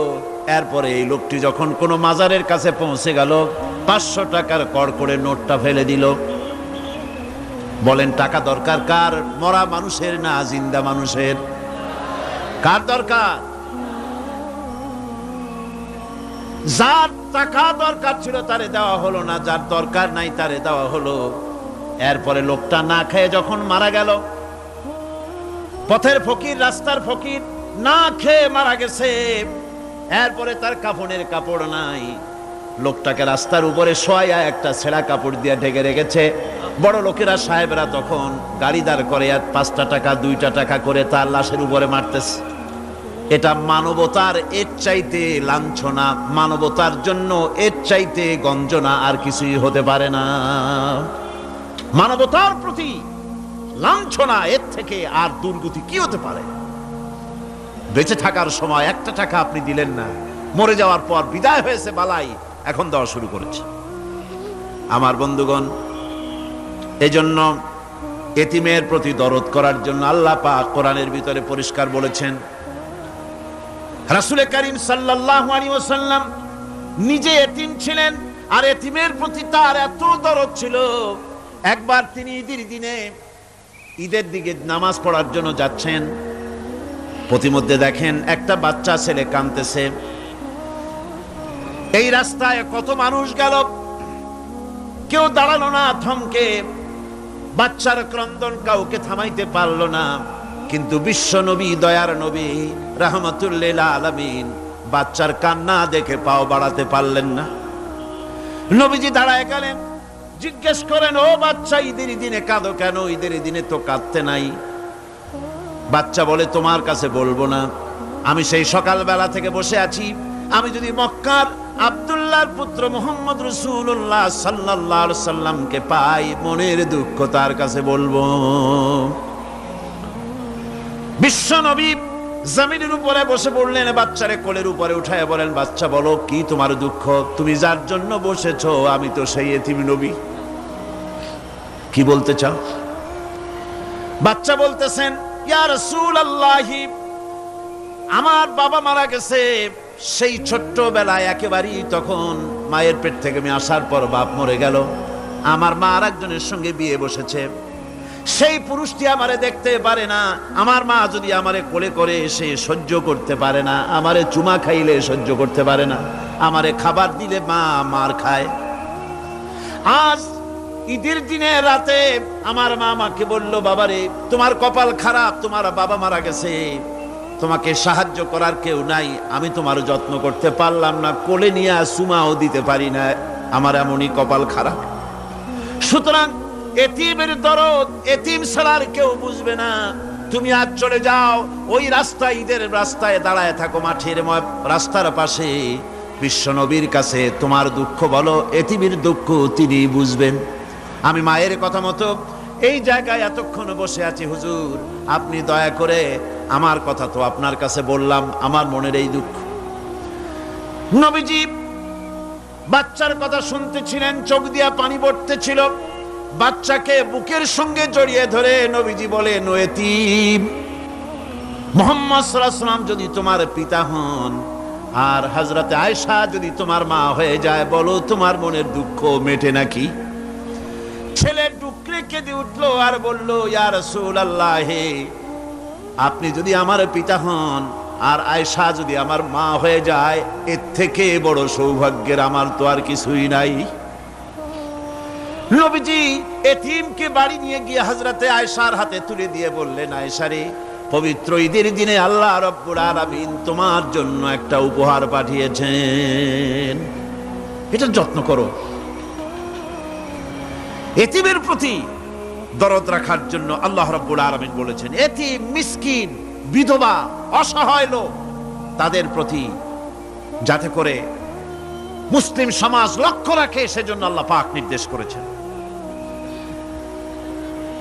এরপরে এই লোকটি যখন কোনো মাজারের কাছে পৌঁছে গেল, 500 টাকার কড়কড়ে নোটটা ফেলে দিল। বলেন টাকা দরকার কার? মরা মানুষের না জিন্দা মানুষের? কার দরকার? যার টাকা দরকার ছিল তারে দেওয়া হলো না, যার দরকার নাই তারে দেওয়া হলো। এরপরে লোকটা না খেয়ে যখন মারা গেল, পথের ফকির, রাস্তার ফকির, না খেয়ে মারা গেছে। এরপরে তার কাফনের কাপড় নাই, লোকটাকে রাস্তার উপরে শোয়া একটা ছেঁড়া কাপড় দিয়ে ঢেকে রেখেছে। বড় লোকেরা, সাহেবরা তখন গাড়ি দাঁড় করে আর 5টা টাকা 2টা টাকা করে তার লাশের উপরে মারতেছে। এটা মানবতার এর চাইতে লাঞ্ছনা, মানবতার জন্য এর চাইতে গঞ্জনা আর কিছুই হতে পারে না। মানবতার প্রতি লাঞ্ছনা এর থেকে আর দুর্গতি কি হতে পারে? বেঁচে থাকার সময় 1টা টাকা আপনি দিলেন না, মরে যাওয়ার পর বিদায় হয়েছে বালাই, এখন দেওয়া শুরু করেছে। আমার বন্ধুগণ, এজন্য এতিমের প্রতি দরদ করার জন্য আল্লাহ পাক কোরআনের ভিতরে পরিষ্কার বলেছেন। রাসূল করিম সাল্লাল্লাহু আলাইহি ওয়াসাল্লাম নিজে এতিম ছিলেন, আর এতিমের প্রতি তার এত দরদ ছিল, একবার তিনি ঈদের দিকে নামাজ পড়ার জন্য যাচ্ছেন। প্রতিমধ্যে দেখেন একটা বাচ্চা ছেলে কাঁদতেছে। এই রাস্তায় কত মানুষ গেল, কেউ দাঁড়ালো না থমকে, বাচ্চার ক্রন্দন কাউকে থামাইতে পারলো না। কিন্তু বিশ্ব নবী, দয়ার নবী রাহমাতুল লিল আলামিন বাচ্চার কান্না দেখে পাও বাড়াতে পারলেন না। নবীজি দাঁড়ায় গেলেন, জিজ্ঞেস করেন, ও বাচ্চা, ঈদের দিনে কাঁদো কেন? ঈদের দিনে তো কাঁদতে নাই। বাচ্চা বলে, তোমার কাছে বলবো না, আমি সেই সকালবেলা থেকে বসে আছি, আমি যদি মক্কার আব্দুল্লাহর পুত্র মুহাম্মদ রাসূলুল্লাহ সাল্লাল্লাহু আলাইহি সাল্লামকে পাই, মনের দুঃখ তার কাছে বলবো। বিশ্ব নবী জমিনের উপরে বসে পড়লেন, বাচ্চারে কোলের উপরে উঠায় বলেন, বাচ্চা বলো কি তোমার দুঃখ, তুমি যার জন্য বসেছো আমি তো সেই এতিম নবী, কি বলতে চাও? বাচ্চা বলতেছেন, ইয়া রাসূলুল্লাহি, আমার বাবা মারা গেছে সেই ছোট্টবেলায়, একেবারেই তখন মায়ের পেট থেকে আমি আসার পর বাপ মরে গেল, আমার মা আর একজনের সঙ্গে বিয়ে বসেছে, সেই পুরুষটি আমারে দেখতে পারে না, আমার মা যদি আমারে কোলে করে সে সহ্য করতে পারে না, আমারে চুমা খাইলে সহ্য করতে পারে না, আমারে খাবার দিলে মা মার খায়। আজ ঈদের দিনে রাতে আমার মা আমাকে বলল, বাবারে তোমার কপাল খারাপ, তোমার বাবা মারা গেছে, তোমাকে সাহায্য করার কেউ নাই, আমি তোমার যত্ন করতে পারলাম না, কোলে নিয়ে চুমাও দিতে পারি না, আমার এমনই কপাল খারাপ। সুতরাং এতিমের দরদ এতিম ছাড়া আর কেউ বুঝবে না, তুমি আজ চলে যাও, ওই রাস্তায়, ঈদের রাস্তায় দাঁড়ায় থাকো, মাঠের রাস্তার পাশে, বিশ্ব নবীর কাছে তোমার দুঃখ বলো, এতিমের দুঃখ তিনি বুঝবেন। আমি মায়ের কথা মতো এই জায়গায় এতক্ষণ বসে আছি, হুজুর আপনি দয়া করে, আমার কথা তো আপনার কাছে বললাম, আমার মনের এই দুঃখ। নবীজি বাচ্চার কথা শুনতেছিলেন, চোখ দিয়া পানি পড়তেছিল, বাচ্চাকে বুকের সঙ্গে জড়িয়ে ধরে নবীজি বলেন, ও এতিম, মুহাম্মদ সাল্লাল্লাহু আলাইহি ওয়াসাল্লাম যদি তোমার পিতা হন আর হযরতে আয়েশা যদি তোমার মা হয়ে যায়, বলো তোমার মনের দুঃখ মেটে নাকি? ছেলে ডুকরে কেঁদে উঠলো আর বলল, ইয়া রাসূলুল্লাহ, আপনি যদি আমার পিতা হন আর আয়েশা যদি আমার মা হয়ে যায়, এর থেকে বড় সৌভাগ্যের আমার তো আর কিছুই নাই। নবীজি এতিমকে বাড়ি নিয়ে গিয়ে হযরতে আয়েশার হাতে তুলে দিয়ে বললেন, আয়েশা রে, পবিত্র ঈদের দিনে আল্লাহ রাব্বুল আলামিন তোমার জন্য একটা উপহার পাঠিয়েছেন, এটা যত্ন করো। এতিমের প্রতি দরদ রাখার জন্য আল্লাহ রাব্বুল আলামিন বলেছেন, এতিম, মিসকিন, বিধবা, অসহায় লোক, তাদের প্রতি যাতে করে মুসলিম সমাজ লক্ষ্য রাখে, সেজন্য আল্লাহ পাক নির্দেশ করেছেন।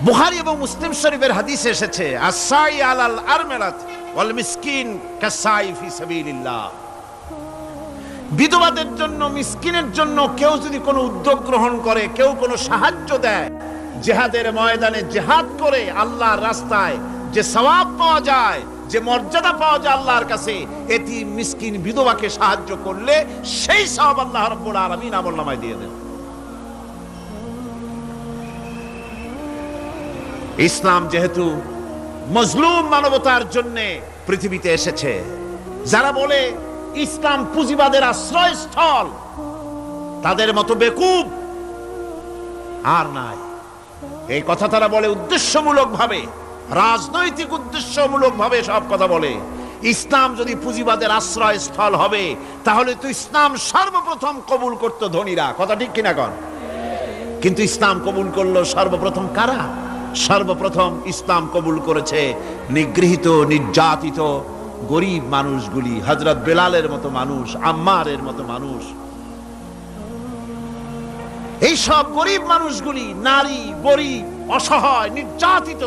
বুখারী এবং মুসলিম শরীফের হাদিসে এসেছে, আস-সাই আলাল আরমালাত ওয়াল মিসকিন কাস-সাই ফি সাবিলিল্লাহ। বিধবাদের জন্য, মিসকিনের জন্য কেউ যদি কোনো উদ্যোগ গ্রহণ করে, কেউ কোনো সাহায্য দেয়, জিহাদের ময়দানে জিহাদ করে আল্লাহর রাস্তায় যে সওয়াব পাওয়া যায়, যে মর্যাদা পাওয়া যায় আল্লাহর কাছে, এতিম, মিসকিন, বিধবাকে সাহায্য করলে সেই সওয়াব আল্লাহ রাব্বুল আলামিন আমলনামায় দিয়ে দেন। ইসলাম যেহেতু মজলুম মানবতার জন্য পৃথিবীতে এসেছে, যারা বলে ইসলাম পুঁজিবাদের আশ্রয়স্থল, তাদের মতো বেকুব আর নাই। এই কথা তারা বলে উদ্দেশ্যমূলক ভাবে, রাজনৈতিক উদ্দেশ্যমূলক ভাবে সব কথা বলে। ইসলাম যদি পুঁজিবাদের আশ্রয়স্থল হবে, তাহলে তো ইসলাম সর্বপ্রথম কবুল করত ধনীরা, কথা ঠিক কিনা কন? কিন্তু ইসলাম কবুল করলো সর্বপ্রথম কারা? সর্বপ্রথম ইসলাম কবুল করেছে নিগৃহীত, নির্যাতিত গরিব মানুষগুলি, হযরত বেলালের মতো মানুষ, আম্মারের মতো মানুষ। এই সব গরিব মানুষগুলি, নারী, গরিব, অসহায়, নির্যাতিত,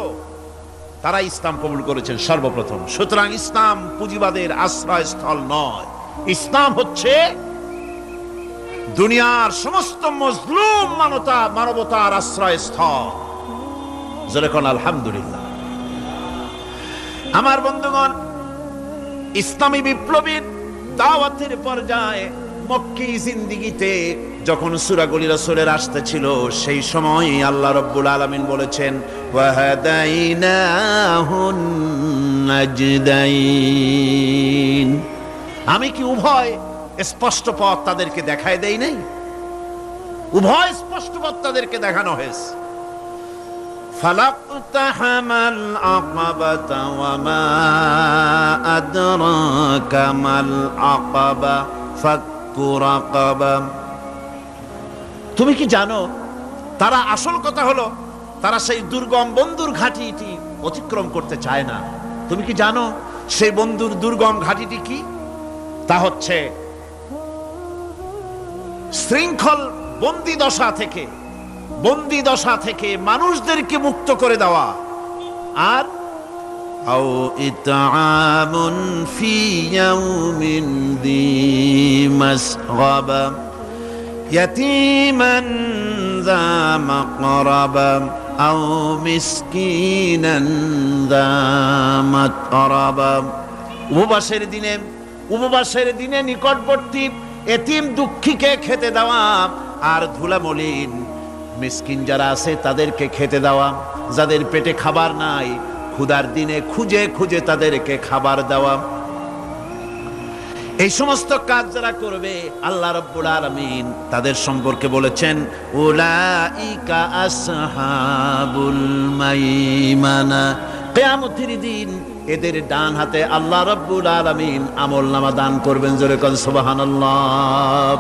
তারা ইসলাম কবুল করেছেন সর্বপ্রথম। সুতরাং ইসলাম পুঁজিবাদের আশ্রয়স্থল নয়, ইসলাম হচ্ছে দুনিয়ার সমস্ত মজলুম মানবতার আশ্রয়স্থল। যেরকম আলহামদুলিল্লাহ। আমার বন্ধুগণ, ইসলামী বিপ্লবীর দাওয়াতের পর্যায়ে মক্কি জিন্দেগিতে যখন সূরাগুলি রাসূলের আসতেছিল, সেই সময় আল্লাহ রাব্বুল আলামিন বলেছেন, ওয়াহাদাইনাহুন নাজদাইন, আমি কি উভয় স্পষ্ট পথ তাদেরকে দেখায় দেই নাই? উভয় স্পষ্ট পথ তাদেরকে দেখানো হয়েছে। ফালাকতাহামাল আকাবাতা ওয়া মা আদরাকা মাল আকাবা ফাক্কু রাকাবা। তুমি কি জানো, তারা, আসল কথা হলো তারা সেই দুর্গম বন্ধুর ঘাঁটিটি অতিক্রম করতে চায় না। তুমি কি জানো সেই বন্ধুর দুর্গম ঘাঁটিটি কি? তা হচ্ছে শৃঙ্খল বন্দি দশা থেকে মানুষদেরকে মুক্ত করে দেওয়া, আর আও ইতআমুন ফি ইয়াউমিন যী মাসগাবা ইয়াতীমান যা মাকরাবা আও মিসকিনান যা মাতরাবা। উপবাসের দিনে নিকটবর্তী এতিম দুঃখীকে খেতে দেওয়া, আর ধুলামলিন মিসকিন যারা আছে তাদেরকে খেতে দেওয়া, যাদের পেটে খাবার নাই ক্ষুধার দিনে খুঁজে খুঁজে তাদেরকে খাবার দেওয়া। এই সমস্ত কাজ যারা করবে আল্লাহ রাব্বুল আলামিন তাদের সম্পর্কে বলেছেন উলাইকা আসহাবুল মাইমানা। কিয়ামতের দিন এদের ডান হাতে আল্লাহ রাব্বুল আলামিন আমলনামা দান করবেন। জোরে কোন সুবহানাল্লাহ।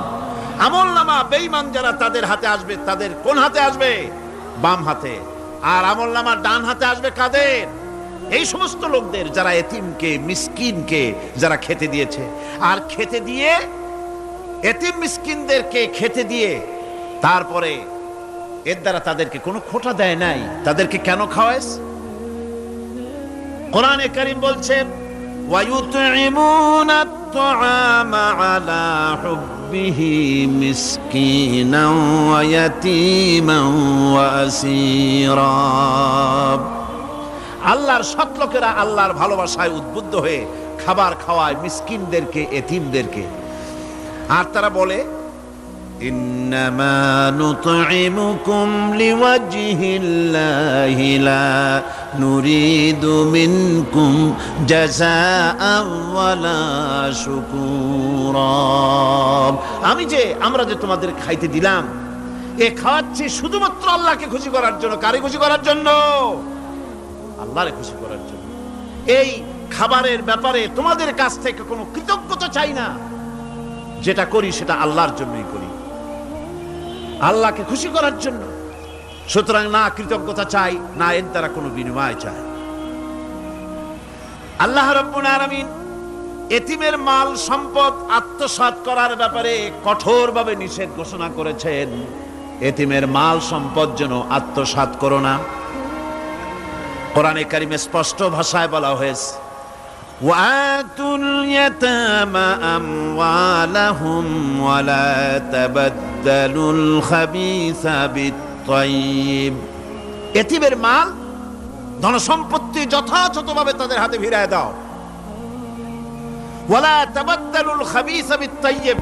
আমলনামা বেঈমান যারা তাদের হাতে আসবে, তাদের কোন হাতে আসবে? বাম হাতে। আর আমলনামা ডান হাতে আসবে কাদের? এই সমস্ত লোকদের যারা এতিমকে মিসকিনকে যারা খেতে দিয়েছে। আর খেতে দিয়ে এতিম মিসকিনদেরকে খেতে দিয়ে তারপরে এর দ্বারা তাদেরকে কোনো খোটা দেয় নাই। তাদেরকে কেন খাওয়াস? কোরআনে কারীম বলছে ওয়ায়ুতঈমুনা আত-তাআমা আলা হুব্বিহি মিসকিনান ওয়া ইয়াতীমান ওয়া আসীরা। আল্লাহর সৎ লোকেরা আল্লাহর ভালোবাসায় উদ্বুদ্ধ হয়ে খাবার খাওয়ায় মিসকিনদেরকে, এতিমদেরকে। আর তারা বলে ইন্নামা নুতঈমুকুম লিওয়াজহিল্লাহি লা নুরিদু মিনকুম জাযাআন ওয়ালা শুকুরা। আমরা যে তোমাদের খাইতে দিলাম, এ খাওয়াচ্ছি শুধুমাত্র আল্লাহকে খুশি করার জন্য। কারে খুশি করার জন্য? আল্লাহরে খুশি করার জন্য। এই খাবারের ব্যাপারে তোমাদের কাছ থেকে কোনো কৃতজ্ঞতা চাই না। যেটা করি সেটা আল্লাহর জন্যই করি, আল্লাহকে খুশি করার জন্য। সুতরাং না কৃতজ্ঞতা চাই, না এর দ্বারা কোনো বিনিময় চাই। আল্লাহ রাব্বুল আলামিন এতিমের মাল সম্পদ আত্মসাৎ করার ব্যাপারে কঠোরভাবে নিষেধ ঘোষণা করেছেন। এতিমের মাল সম্পদ যেন আত্মসাৎ করো না। কোরআনে কারিমে স্পষ্ট ভাষায় বলা হয়েছে ওয়াতুল ইয়াতামা আমওয়ালাহুম ওয়ালা তাবাদদালুল খাবিসা বিত-তাইয়্যিব। এতিমের মাল ধন সম্পত্তি যথাযথভাবে তাদের হাতে ফিরিয়ে দাও। ওয়ালা তাবাদদালুল খাবিসা বিত-তাইয়্যিব।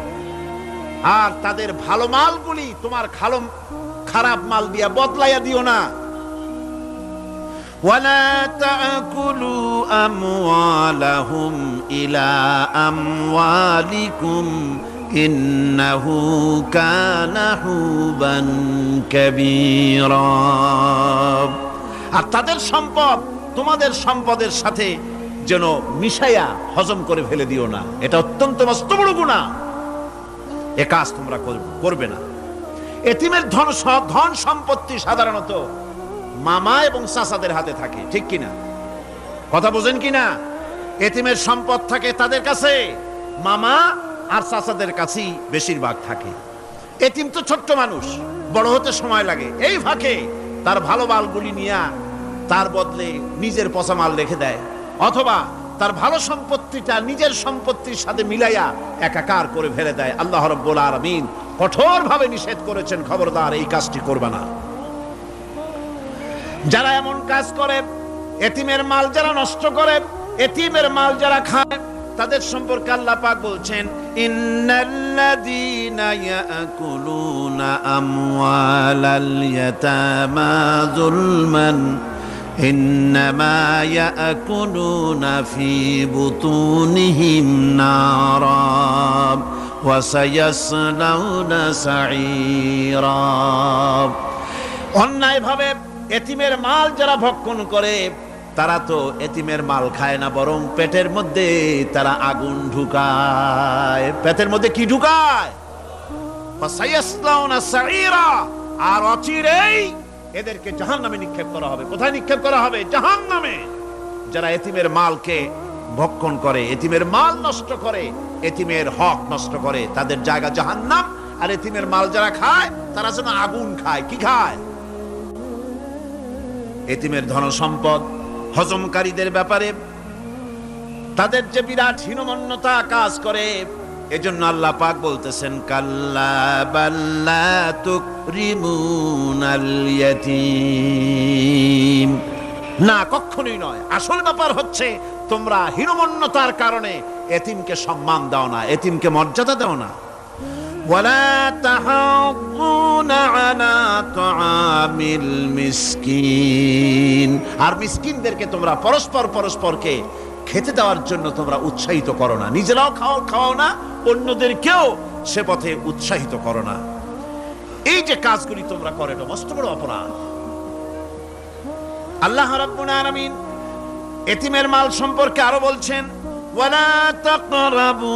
আর তাদের ভালো মালগুলি তোমার খারাপ মাল দিয়া বদলাইয়া দিও না। ওয়ালা তাকুলু আমওয়ালাহুম ইলা আমওয়ালিকুম ইন্নাহু কানা হুবান কাবীরা। আর তাদের সম্পদ তোমাদের সম্পদের সাথে যেন মিশাইয়া হজম করে ফেলে দিও না। এটা অত্যন্ত মস্ত বড় গুনাহ। এ কাজ তোমরা করবে না। এতিমের ধন সম্পত্তি সাধারণত মামা এবং চাচাদের হাতে থাকে, ঠিক কিনা? কথা বোঝেন কিনা? এতিমের সম্পদ থাকে তাদের কাছে, মামা আর চাচাদের কাছেই বেশিরভাগ থাকে। এতিম তো ছোট্ট মানুষ, বড় হতে সময় লাগে। এই ফাঁকে তার ভালো মালগুলি নিয়ে তার বদলে নিজের পচা মাল রেখে দেয়, অথবা তার ভালো সম্পত্তিটা নিজের সম্পত্তির সাথে মিলাইয়া একাকার করে ফেলে দেয়। আল্লাহ রাব্বুল আলামিন কঠোরভাবে নিষেধ করেছেন, খবরদার এই কাজটি করবে না। যারা এমন কাজ করে, এতিমের মাল যারা নষ্ট করে, এতিমের মাল যারা খায়, তাদের সম্পর্কে আল্লাহ পাক বলছেন ইন্নাল্লাযীনা ইয়াকুলুনা আমওয়ালাল ইয়াতামা যুলমান ইন্নামা ইয়াকুলুনা ফি বুতুনিহিম নারা ওয়া সায়াসলাউনা সাঈরা। অন্যায়ভাবে এতিমের মাল যারা ভক্ষণ করে তারা তো এতিমের মাল খায় না, বরং পেটের মধ্যে তারা আগুন ঢুকায়। পেটের মধ্যে কি ঢুকায়? আর অচিরেই এদেরকে জাহান্নামে নিক্ষেপ করা হবে। কোথায় নিক্ষেপ করা হবে? জাহান্নামে। যারা এতিমের মালকে ভক্ষণ করে, এতিমের মাল নষ্ট করে, এতিমের হক নষ্ট করে, তাদের জায়গা জাহান্নাম। আর এতিমের মাল যারা খায় তারা যেন আগুন খায়। কি খায়? এতিমের ধন সম্পদ হজমকারীদের ব্যাপারে তাদের যে বিরাট হীনমন্যতা কাজ করে, এজন্য আল্লাহ পাক বলতেছেন কাল্লা বাল্লা তুকরিমুনাল ইয়াতীম, না কখনোই নয়। আসল ব্যাপার হচ্ছে তোমরা হীনমন্যতার কারণে এতিমকে সম্মান দাও না, এতিমকে মর্যাদা দাও না। ওয়ালা তাহাউনা আলা তুআমিল মিসকিন, আর মিসকিনদেরকে তোমরা পরস্পরকে খেতে দেওয়ার জন্য তোমরা উৎসাহিত করো না, নিজেরাও খাওয়াও না, অন্যদেরকেও সে পথে উৎসাহিত করো না। এই যে কাজগুলি তোমরা করো, এটা মস্ত বড় অপরাধ। আল্লাহ রাব্বুল আলামিন এতিমের মাল সম্পর্কে আরো বলছেন ওয়ালা তাকরাবু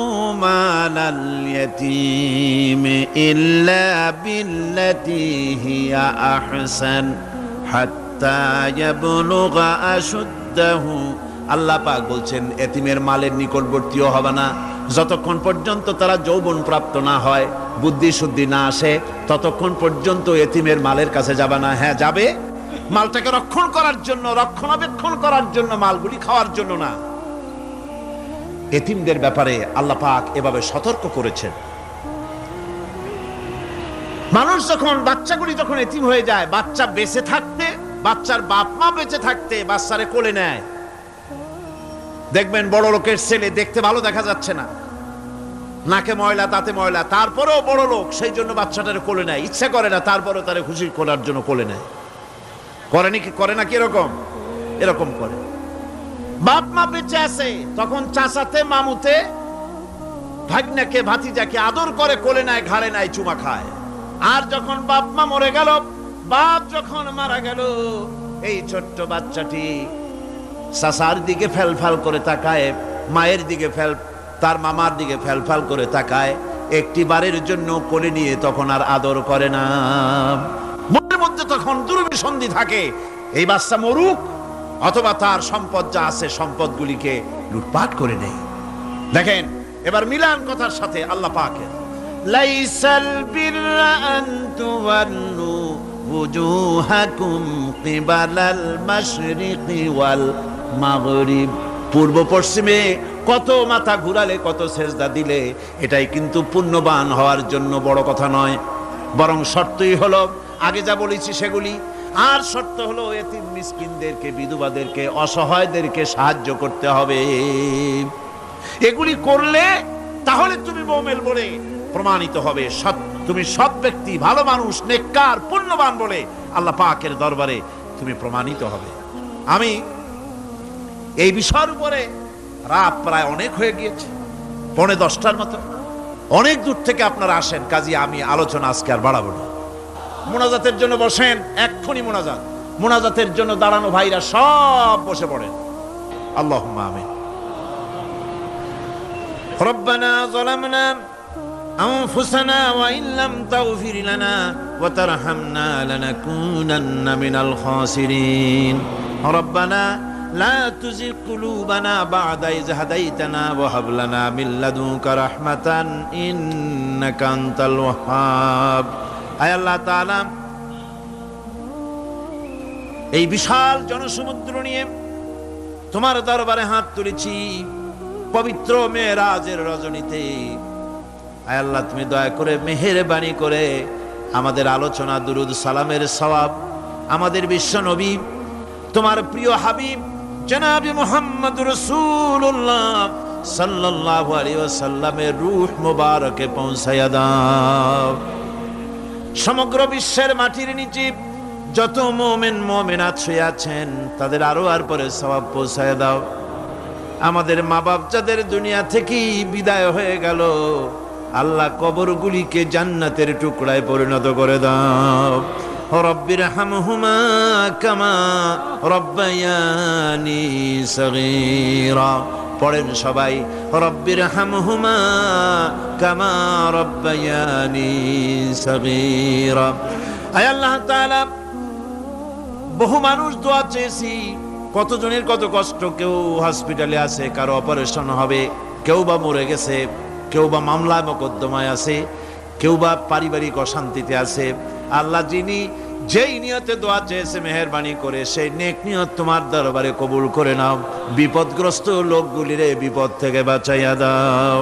মালাল ইয়াতীম ইল্লা বিল্লাতি হিয়া আহসান হাত্তা ইয়াবলুগা আশুদ্দাহু। আল্লাহ পাক বলছেন এতিমের মালের নিকটবর্তীও হবে না যতক্ষণ পর্যন্ত তারা যৌবন প্রাপ্ত না হয়, বুদ্ধি শুদ্ধি না আসে, ততক্ষণ পর্যন্ত এতিমের মালের কাছে যাবে না। হ্যাঁ যাবে, মালটাকে রক্ষণ করার জন্য, রক্ষণাবেক্ষণ করার জন্য, মালগুলি খাওয়ার জন্য না। এতিমদের ব্যাপারে আল্লাহ পাক এভাবে সতর্ক করেছেন। মানুষ যখন, বাচ্চাগুলি যখন এতিম হয়ে যায়, বাচ্চা বেঁচে থাকতে, বাচ্চার বাপ মা বেঁচে থাকতে বাচ্চারে কোলে নেয়। দেখবেন বড় লোকের ছেলে দেখতে ভালো দেখা যাচ্ছে না, নাকে ময়লা তাতে ময়লা, তারপরেও বড় লোক, সেই জন্য বাচ্চাটারে কোলে নেয়, ইচ্ছা করে না, তারপরেও তারে খুশি করার জন্য কোলে নেয়। করে না কি এরকম করে। বাপ মা বেঁচে আছে তখন চাচাতে মামুতে ভাগ্নাকে ভাতিজাকে আদর করে কোলে নেয়, ঘাড়ে নেয়, চুমা খায়। আর যখন বাপ মা মরে গেল, বাপ যখন মারা গেল, এই ছোট্ট বাচ্চাটি চাচার দিকে ফেলফাল করে তাকায়, মায়ের দিকে তার মামার দিকে ফেলফাল করে তাকায়, একটি বারের জন্য কোলে নিয়ে তখন আর আদর করে না। মনের মধ্যে তখন দুর্বিসন্ধি থাকে, এই বাচ্চা মরুক অথবা তার সম্পদ যা আছে সম্পদগুলিকে লুটপাট করে নেয়। দেখেন এবার মিলান কথার সাথে আল্লাহ পাকের লাইসাল বিররা আন তুওয়াল্লু ওয়ুজুহাকুম কিবালাল মাশরিকি ওয়াল মাগরিব। পূর্ব পশ্চিমে কত মাথা ঘুরালে, কত সেজদা দিলে, এটাই কিন্তু পুণ্যবান হওয়ার জন্য বড় কথা নয়, বরং শর্তই হলো আগে যা বলেছি সেগুলি। আর শর্ত হলো এতিম মিসকিনদেরকে, বিধবাদেরকে, অসহায়দেরকে সাহায্য করতে হবে। এগুলি করলে তাহলে তুমি মুমিন বলে প্রমাণিত হবে, তুমি সৎ ব্যক্তি, ভালো মানুষ, নেককার, পুণ্যবান বলে আল্লাহ পাকের দরবারে তুমি প্রমাণিত হবে। আমি এই বিষয়ের উপরে রাত প্রায় অনেক হয়ে গিয়েছে, 9:45 মতো, অনেক দূর থেকে আপনারা আসেন, কাজী আমি আলোচনা আজকে আর বাড়াবো না। মোনাজাতের জন্য বসেন, এক্ষুনি মোনাজাতের জন্য দাঁড়ানো ভাইরা সব বসে পড়েন। আল্লাহুম্মা আমিন। রব্বানা যালামনা আনফুসানা ওয়া ইন লাম তাগফির লানা ওয়া তারহামনা লানাকুনান্না মিনাল খাসিরিন। রব্বানা লা তুযিগ কুলুবানা বা'দা ইয হাদাইতানা ওয়া হাব লানা মিন লাদুনকা রাহমাতান ইন্নাকা আনতাল ওয়াহ্হাব। আয় আল্লাহ তাআলা, এই বিশাল জনসমুদ্র নিয়ে তোমার দরবারে হাত তুলেছি পবিত্র মেরাজের রজনীতে। আয় আল্লাহ, তুমি দয়া করে মেহেরবানি করে আমাদের আলোচনা, দুরুদ সালামের সওয়াব আমাদের বিশ্ব নবী, তোমার প্রিয় হাবিব জনাবে মুহাম্মদ রাসূলুল্লাহ সাল্লাল্লাহু আলাইহি ওয়াসাল্লামের রূহ মুবারকে পৌঁছায়া দাও। সমগ্র বিশ্বের মাটির নিচে যত মুমিন মুমিনাত শুয়ে আছেন তাদের আরো আর পরে সওয়াব পৌঁছায় দাও। আমাদের মা বাপ যাদের দুনিয়া থেকে বিদায় হয়ে গেল, আল্লাহ কবরগুলিকে জান্নাতের টুকরায় পরিণত করে দাও। রব্বির হামহুমা কামা রব্বায়ানি সগীরা। পড়েন সবাই, রব্বির হামহুমা কামা রব্বায়ানি সগীরা। আয় আল্লাহ তাআলা, বহু মানুষ দোয়া চেয়েছি, কতজনের কত কষ্ট, কেউ হসপিটালে আছে, কারো অপারেশন হবে, কেউ বা মরে গেছে, কেউ বা মামলা মোকদ্দমায় আছে, কেউ বা পারিবারিক অশান্তিতে আছে। আল্লাহ, যিনি যেই নিয়তে দোয়া চেয়েছে মেহেরবানি করে সেই নেক নিয়ত তোমার দরবারে কবুল করে নাও। বিপদগ্রস্ত লোকগুলিরে বিপদ থেকে বাঁচাইয়া দাও।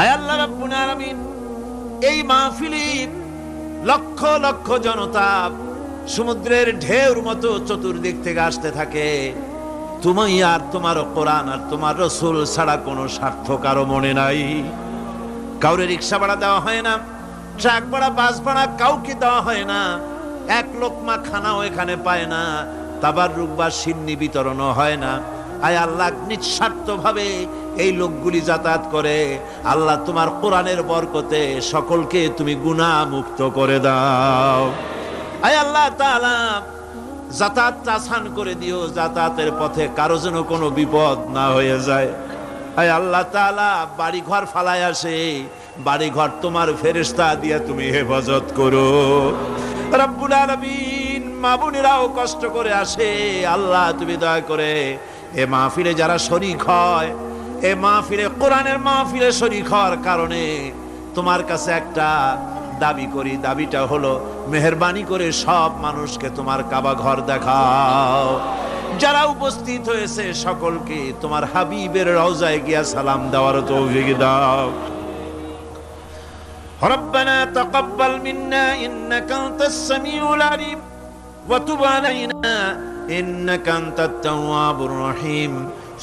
আয় আল্লাহ রাব্বুল আলামিন, এই মাহফিলে লক্ষ লক্ষ জনতা সমুদ্রের ঢেউর মতো চতুর্দিক থেকে আসতে থাকে। তুমি আর তোমার কোরআন আর তোমার রাসূল ছাড়া কোনো স্বার্থ কারো মনে নাই। কাউরে রিক্সা ভাড়া দেওয়া হয় না, ট্রাক ভাড়া, বাস ভাড়া কাউকে দেওয়া হয় না। এক লোকমা খানাও এখানে পায় না, তাবাররুক বা সিন্নি বিতরণও হয় না। আয় আল্লাহ, নিঃস্বার্থ ভাবে এই লোকগুলি যাতায়াত করে। আল্লাহ, তোমার কোরআনের বরকতে সকলকে তুমি গুনাহ মুক্ত করে দাও। আয় আল্লাহ তাআলা, যাতায়াত আসান করে দিও, যাতায়াতের পথে কারো যেন কোনো বিপদ না হয়ে যায়। আয় আল্লাহ তাআলা, বাড়ি ঘর ফালায় আসে, বাড়ি ঘর তোমার ফেরেশতা দিয়ে তুমি হেফাজত করো। রব্বুল আলামিন, মা বোনেরাও কষ্ট করে আসে, আল্লাহ তুমি দয়া করে এ মাহফিলে যারা শরীক হয়, এ মাহফিলে কোরআনের মাহফিলে শরীক হওয়ার কারণে তোমার কাছে একটা দাবি করি। দাবিটা হলো, মেহেরবানি করে সব মানুষকে তোমার কাবা ঘর দেখাও। যারা উপস্থিত হয়েছে সকলকে তোমার হাবিবের রওজায় গিয়া সালাম দেওয়ার তৌফিক দাও। রব্বানা তাকাব্বাল মিন্না ইন্নাকা আনতাস সামিউল আলিম ওয়া তুব আলাইনা ইন্নাকা আনতাত তাওয়াবুর রহিম।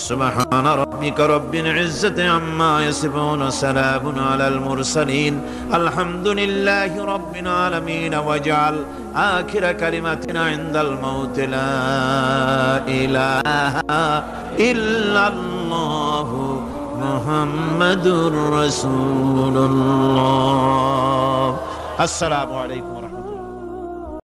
سبحان ربك رب العزة عما يصفون سلام على المرسلين الحمد لله رب العالمين واجعل آخر كلمتنا عند الموت لا إله إلا الله محمد رسول الله. السلام عليكم ورحمة الله.